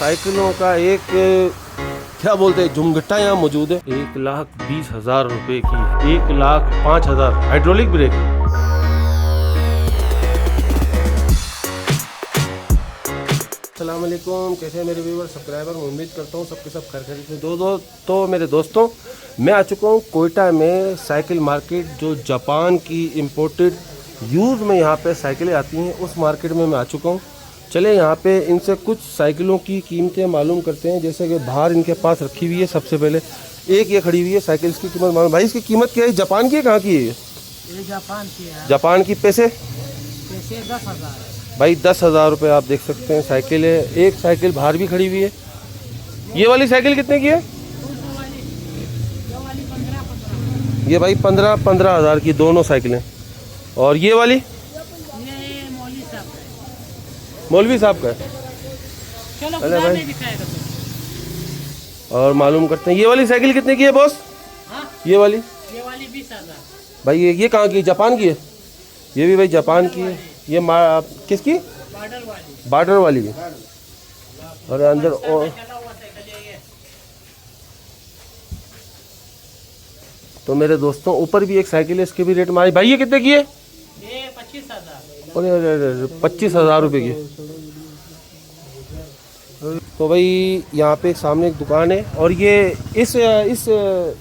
साइकिलों का एक क्या बोलते हैं झुमघट्टा यहाँ मौजूद है। 1,20,000 रुपए की, 1,05,000 हाइड्रोलिक ब्रेक। अस्सलाम वालेकुम, कैसे हैं मेरे व्यूअर सब्सक्राइबर। मैं उम्मीद करता हूँ सबके सब खैरियत से। तो मेरे दोस्तों, मैं आ चुका हूँ कोयटा में साइकिल मार्केट, जो जापान की इम्पोर्टेड यूज़ में यहाँ पे साइकिलें आती हैं, उस मार्केट में मैं आ चुका हूँ। चले यहाँ पे इनसे कुछ साइकिलों की कीमतें मालूम करते हैं। जैसे कि बाहर इनके पास रखी हुई है, सबसे पहले एक ये खड़ी हुई है साइकिल, इसकी कीमत मालूम। भाई इसकी कीमत क्या है? जापान की है, कहाँ की है ये? जापान की है। जापान की। पैसे 10,000 भाई 10,000 रुपये। आप देख सकते हैं साइकिल है। एक साइकिल बाहर भी खड़ी हुई है। ये वाली साइकिल कितने की है? ये भाई 15,000 की दोनों साइकिलें। और ये वाली मौलवी साहब का है। चलो अरे भाई दिखाएगा तो। और मालूम करते हैं ये वाली साइकिल कितने की है बॉस? हाँ? ये वाली 20,000 भाई। ये कहाँ की? जापान की है। ये भी भाई जापान की है। ये किसकी? बार्डर वाली है। और अंदर और तो मेरे दोस्तों ऊपर भी एक साइकिल है, इसके भी रेट मारे। भाई ये कितने की है? ये 25,000। अरे 25,000 रुपये की। तो भाई यहाँ पे सामने एक दुकान है। और ये इस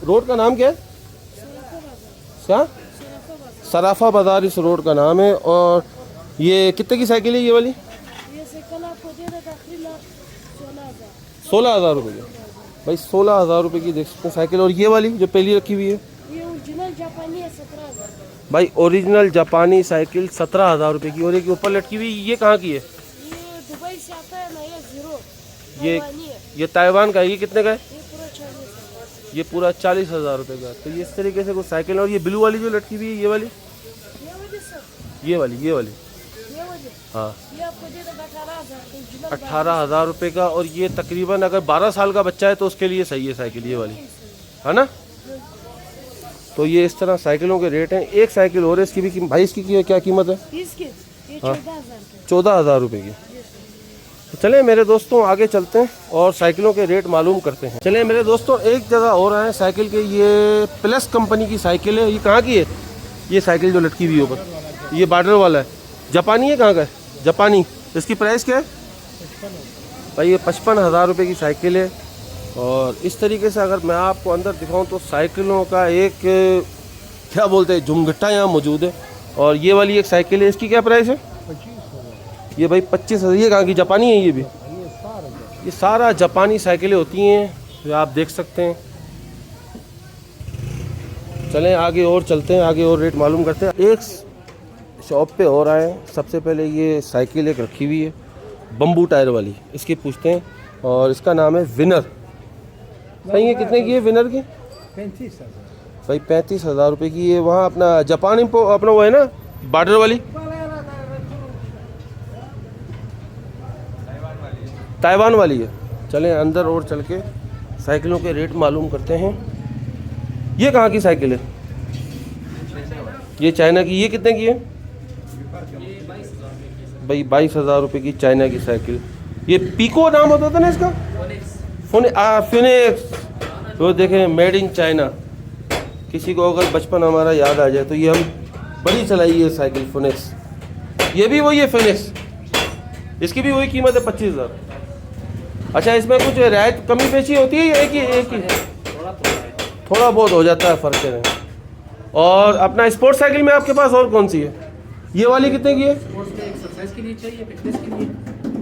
रोड का नाम क्या है? क्या? सराफा बाजार इस रोड का नाम है। और ये कितने की साइकिल है ये वाली? ये साइकिल आपको दे देगा 16,000 रुपये की। भाई 16,000 रुपये की देख सकते हैं साइकिल। और ये वाली जो पहली रखी हुई है, ये ओरिजिनल जापानी है 17,000। भाई ओरिजिनल जापानी साइकिल 17,000 रुपये की। और एक ऊपर लटकी हुई, ये कहाँ की है? ये दुबई से आता है ना, ये जीरो ये जापानी है। ये ताइवान का है। ये कितने का है? ये पूरा 40,000। ये पूरा 40,000 रुपये का। तो ये इस तरीके से कुछ साइकिल। और ये ब्लू वाली जो लटकी हुई है, ये वाली, ये वजह सर, ये वाली ये वजह हाँ, ये आपको दे देगा 18,000 ओरिजिनल 18,000 रुपये का। और ये तकरीबन अगर 12 साल का बच्चा है तो उसके लिए सही है साइकिल ये वाली, है ना। तो ये इस तरह साइकिलों के रेट हैं। एक साइकिल और है, इसकी भी भाई इसकी क्या कीमत है? इसके ये हाँ। 14,000 का। 14,000 रुपये की। तो चले मेरे दोस्तों आगे चलते हैं और साइकिलों के रेट मालूम करते हैं। चले मेरे दोस्तों एक जगह और आए साइकिल के। ये प्लस कंपनी की साइकिल है। ये कहाँ की है? ये साइकिल जो लटकी हुई है ऊपर, ये बार्डर वाला है। जापानी है। कहाँ का है? जापानी। इसकी प्राइस क्या है? भाई ये 55,000 रुपये की साइकिल है। और इस तरीके से अगर मैं आपको अंदर दिखाऊं तो साइकिलों का एक क्या बोलते हैं झुमघट्टा यहाँ मौजूद है। और ये वाली एक साइकिल है, इसकी क्या प्राइस है? ये भाई 25,000। ये कहाँ की? जापानी है। ये भी ये सारा जापानी साइकिलें होती हैं, जो आप देख सकते हैं। चलें आगे और चलते हैं, आगे और रेट मालूम करते हैं। एक शॉप पे और आए। सबसे पहले ये साइकिल एक रखी हुई है बम्बू टायर वाली, इसकी पूछते हैं। और इसका नाम है विनर। भाई ये कितने की है विनर की? 35,000। भाई 35,000 रुपये की। ये वहाँ अपना जापान अपना वो है ना, बार्डर वाली, ताइवान वाली है। चलें अंदर और चल के साइकिलों के रेट मालूम करते हैं। ये कहाँ की साइकिल है? ये चाइना की। ये कितने की है? भाई 22,000 रुपये की चाइना की साइकिल। ये पीको नाम होता था ना इसका, फिनिक्स। तो देखें मेड इन चाइना। किसी को अगर बचपन हमारा याद आ जाए तो ये हम बड़ी चलाई है साइकिल फिनिक्स। ये भी वही है फिनिक्स, इसकी भी वही कीमत है 25,000। अच्छा, इसमें कुछ रियायत कमी पेशी होती है या एक ही थोड़ा बहुत हो जाता है फ़र्क है। और अपना स्पोर्ट्स साइकिल में आपके पास और कौन सी है? ये वाली कितने की है? एक्सरसाइज के लिए चाहिए, फिटनेस के लिए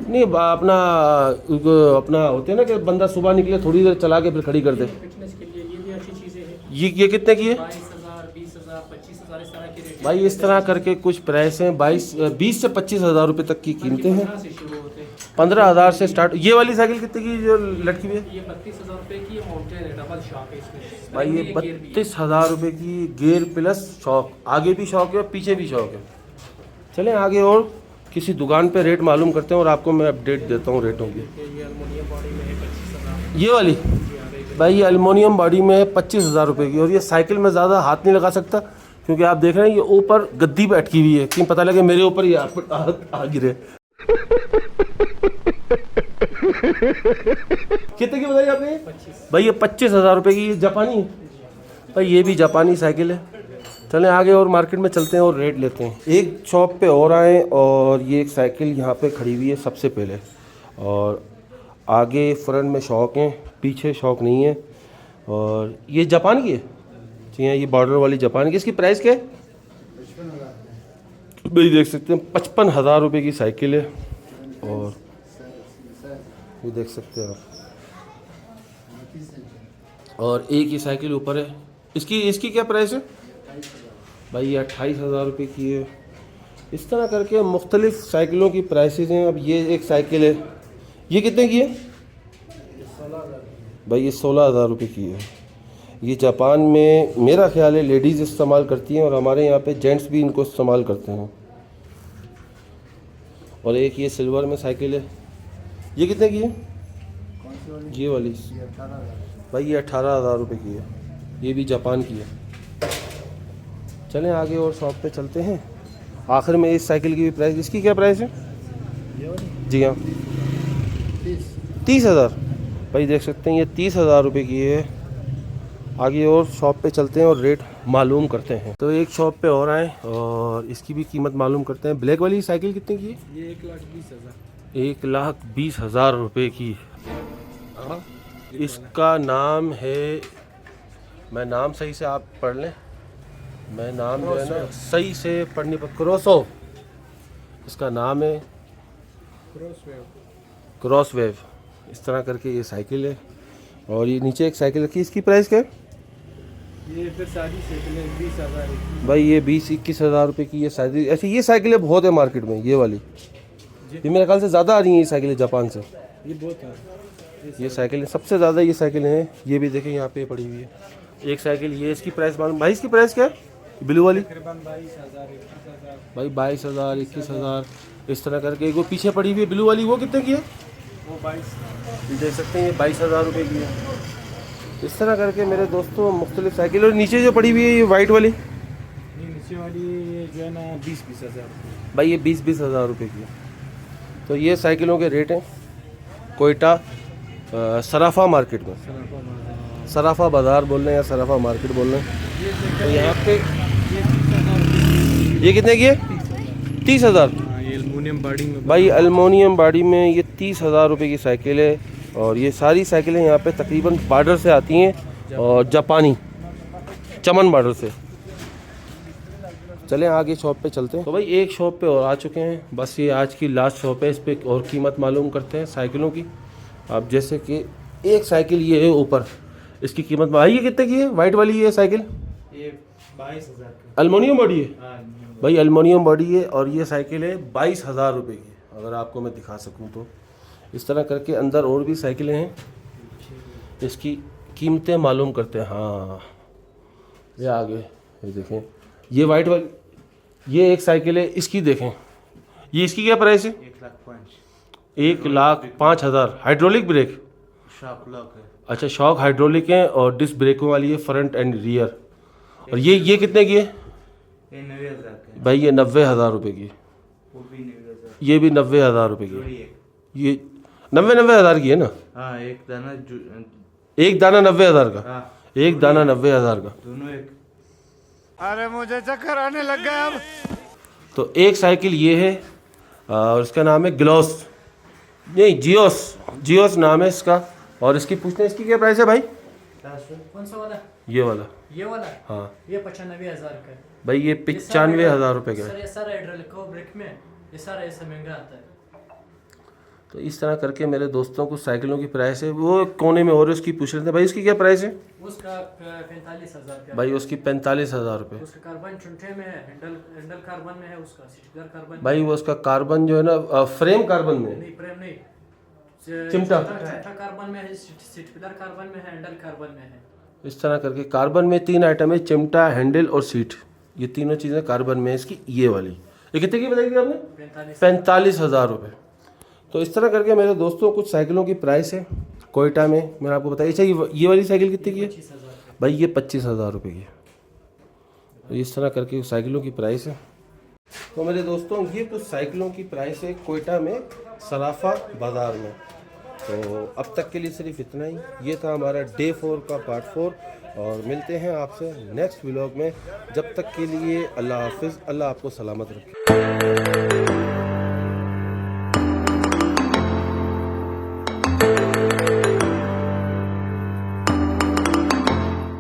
नहीं, अपना होते हैं ना कि बंदा सुबह निकले थोड़ी देर चला के फिर खड़ी कर दे। फिटनेस के लिए ये भी अच्छी चीज़ें हैं। ये कितने की है? 22,000, 20,000, 25,000 इस तरह के रेट। भाई इस तरह करके कुछ प्राइस हैं। 20 से 25,000 रुपये तक की कीमतें हैं। 15 से शुरू होते हैं। 15,000 से स्टार्ट। ये वाली साइकिल कितने की जो लटकी हुई है? ये 32,000 रुपये की माउंटेन है, डबल शॉक है इसमें। भाई ये 32,000 रुपये की गियर प्लस शॉक। आगे भी शॉक है और पीछे भी शॉक है। चलें आगे और किसी दुकान पे रेट मालूम करते हैं और आपको मैं अपडेट देता हूँ रेटों की। ये एल्युमिनियम बॉडी में है 25,000। ये वाली भाई ये एल्युमिनियम बॉडी में है 25,000 रुपये की। और ये साइकिल में ज़्यादा हाथ नहीं लगा सकता क्योंकि आप देख रहे हैं ये ऊपर गद्दी पे अटकी हुई है, कहीं पता लगे मेरे ऊपर ये आ गिरे। कितने की बताई आपने? 25। भाई ये 25,000 रुपये की, ये जापानी है भाई, ये भी जापानी साइकिल है। चलें आगे और मार्केट में चलते हैं और रेट लेते हैं। एक शॉप पे और आए और ये एक साइकिल यहाँ पे खड़ी हुई है सबसे पहले, और आगे फ्रंट में शॉक हैं, पीछे शॉक नहीं है, और ये जापान की है जी हाँ, ये बॉर्डर वाली जापान की। इसकी प्राइस क्या है भाई? देख सकते हैं 55,000 रुपये की साइकिल है, और ये देख सकते हैं आप, और एक ही साइकिल ऊपर है। इसकी क्या प्राइस है भाई? ये 28,000 रुपये की है। इस तरह करके मुख्तलिफ साइकिलों की प्राइसेस हैं। अब ये एक साइकिल है, ये कितने की है भाई? ये 16,000 रुपये की है। ये जापान में मेरा ख्याल है लेडीज़ इस्तेमाल करती हैं, और हमारे यहाँ पे जेंट्स भी इनको इस्तेमाल करते हैं। और एक ये सिल्वर में साइकिल है, ये कितने की है? ये वाली भाई ये 18,000 रुपये की है, ये भी जापान की है। चलें आगे और शॉप पे चलते हैं। आखिर में इस साइकिल की भी प्राइस, इसकी क्या प्राइस है जी हाँ? 30,000 भाई, देख सकते हैं ये 30,000 रुपये की है। आगे और शॉप पे चलते हैं और रेट मालूम करते हैं। तो एक शॉप पे और आए और इसकी भी कीमत मालूम करते हैं। ब्लैक वाली साइकिल कितने की है? ये 1,20,000। 1,20,000 रुपये की। इसका नाम है, मैं नाम सही से आप पढ़ लें, मैं नाम जो है ना सही से पढ़ने पर, क्रॉसो इसका नाम है, क्रॉस वेव। इस तरह करके ये साइकिल है, और ये नीचे एक साइकिल रखी है। इसकी प्राइस क्या है? ये फिर सारी साइकिलें 20,000 भाई ये 20-21,000 रुपये की ये साइकिल। ऐसी ये साइकिलें बहुत है मार्केट में, ये वाली, ये मेरे ख्याल से ज़्यादा आ रही हैं ये साइकिलें जापान से। ये बहुत है। ये साइकिलें सबसे ज़्यादा ये साइकिलें हैं। ये भी देखें यहाँ पे पड़ी हुई है एक साइकिल। ये इसकी प्राइस मालूम भाई? इसकी प्राइस क्या है ब्लू वाली? तकरीबन 22,000 21,000। भाई 22,000 21,000 इस तरह करके। एक वो पीछे पड़ी हुई है ब्लू वाली, वो कितने की है? वो 22। ये देख सकते हैं ये 22,000 रुपये की है। इस तरह करके मेरे दोस्तों मुख्तलिफ साइकिल। और नीचे जो पड़ी हुई है ये वाइट वाली, ये नीचे वाली जो है ना 20,000 भाई ये 20,000 रुपये की है। तो ये साइकिलों के रेट हैं कोयटा सराफा मार्केट में, सराफा बाज़ार बोल रहे हैं या सराफा मार्केट बोल रहे हैं। तो यहाँ पे ये कितने की है? 30,000। ये एल्युमिनियम बॉडी में भाई एल्युमिनियम बॉडी में ये 30,000 रुपये की साइकिल है। और ये सारी साइकिलें यहाँ पे तकरीबन बॉर्डर से आती हैं, और जापानी चमन बॉर्डर से। चलें आगे शॉप पे चलते हैं। तो भाई एक शॉप पे और आ चुके हैं, बस ये आज की लास्ट शॉप है। इस पे और कीमत मालूम करते हैं साइकिलों की। अब जैसे कि एक साइकिल ये है ऊपर, इसकी कीमत भाई ये कितने की है? वाइट वाली ये साइकिल ये 22,000 का। एल्युमिनियम बॉडी है हाँ, भाई, एल्युमिनियम बॉडी है, और ये साइकिल है 22,000 रुपये की। अगर आपको मैं दिखा सकूं तो इस तरह करके अंदर और भी साइकिलें हैं, इसकी कीमतें मालूम करते हैं। हाँ ये आगे ये देखें, ये वाइट वाली ये एक साइकिल है, इसकी देखें, ये इसकी क्या प्राइस है? 1,05,000। हाइड्रोलिक ब्रेक, शॉक लॉक है। अच्छा शॉक हाइड्रोलिक है, और डिस्क ब्रेकों वाली है फ्रंट एंड रियर। और ये कितने की है? ये 90,000 का। भाई ये 90,000 रुपये की। वो भी 90,000। ये भी 90,000 रुपये की। जोड़ी है। ये 90,000 की है ना? हाँ, एक दाना एक दाना 90,000 का। हाँ, एक दाना 90,000 का। दोनों एक। अरे मुझे चक्कर आने लग गया अब। तो एक साइकिल ये है, और इसका नाम है ग्लॉस, नहीं जियोस नाम है इसका। और इसकी पूछते हैं इसकी क्या प्राइस है भाई? कौन सा वाला? ये वाला, ये वाला? हाँ ये 95,000 का है। भाई ये 95,000 रुपये का सर है। ये सारा हाइड्रोलिक ब्रेक में ये सारा ऐसा महंगा आता है। तो इस तरह करके मेरे दोस्तों को साइकिलों की प्राइस है। वो कोने में और उसकी पूछ रहे थे भाई इसकी क्या प्राइस है? उसका 45,000 का। भाई उसकी 45,000 रुपये। उसका कार्बन चुनटे में है, हैंडल कार्बन में है, उसका सीटदार कार्बन भाई वो उसका कार्बन जो है ना, फ्रेम कार्बन में, नहीं, फ्रेम नहीं, चिमटा कार्बन में है, सीटदार कार्बन में है, हैंडल कार्बन में है। इस तरह करके कार्बन में 3 आइटम है, चिमटा, हैंडल और सीट। ये तीनों चीज़ें कार्बन में है इसकी। ये वाली ये कितने की बताई थी आपने? 45,000 रुपये। तो इस तरह करके मेरे दोस्तों कुछ साइकिलों की प्राइस है कोयटा में, मैंने आपको बताया। अच्छा ये वाली साइकिल कितने की है? 25,000 भाई ये 25,000 रुपये की है। तो इस तरह करके साइकिलों की प्राइस है। तो मेरे दोस्तों ये कुछ साइकिलों की प्राइस है कोयटा में सराफा बाज़ार में। तो अब तक के लिए सिर्फ इतना ही। ये था हमारा डे 4 का पार्ट 4 और मिलते हैं आपसे नेक्स्ट व्लॉग में। जब तक के लिए अल्लाह हाफिज़, अल्लाह आपको सलामत रखे।